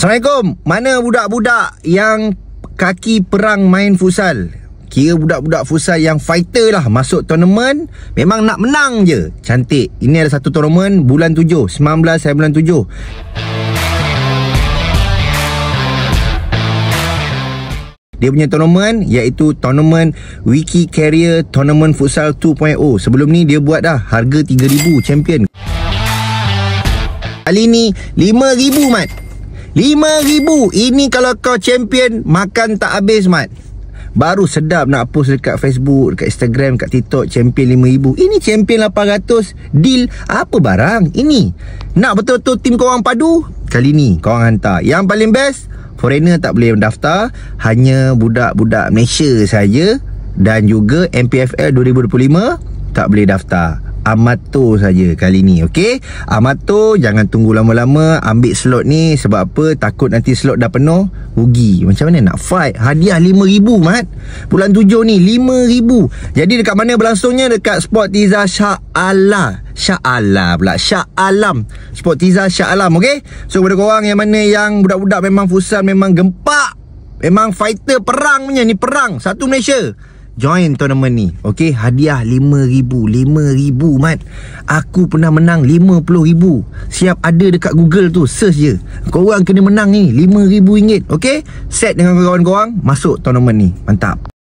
Assalamualaikum. Mana budak-budak yang kaki perang main futsal? Kira budak-budak futsal yang fighter lah, masuk tournament memang nak menang je. Cantik. Ini ada satu tournament bulan 7, 19 hari bulan 7. Dia punya tournament iaitu tournament Wiki Carrier Tournament Futsal 2.0. Sebelum ni dia buat dah harga 3,000 champion. Kali ni 5,000 mat. 5,000. Ini kalau kau champion makan tak habis mat. Baru sedap nak post dekat Facebook, dekat Instagram, dekat TikTok, champion 5,000. Ini champion 800. Deal apa barang ini? Nak betul-betul tim korang padu? Kali ni korang hantar. Yang paling best, foreigner tak boleh mendaftar, hanya budak-budak Malaysia saja. Dan juga MPFL 2025 tak boleh daftar. Amatur saja kali ni, okey? Amatur jangan tunggu lama-lama ambil slot ni. Sebab apa? Takut nanti slot dah penuh, rugi. Macam mana nak fight? Hadiah 5,000 mat. Bulan 7 ni 5,000. Jadi dekat mana berlangsungnya? Dekat Sportiza Shah Alam. Sportiza Shah Alam, okey? So kepada korang yang mana yang budak-budak memang futsal memang gempak, memang fighter perang punya ni, perang satu Malaysia, join tournament ni, okey? Hadiah 5,000. 5,000 mat. Aku pernah menang 50,000. Siap ada dekat Google tu, search je. Korang kena menang ni 5,000 ringgit, okey? Set dengan kawan-kawan korang, masuk tournament ni. Mantap.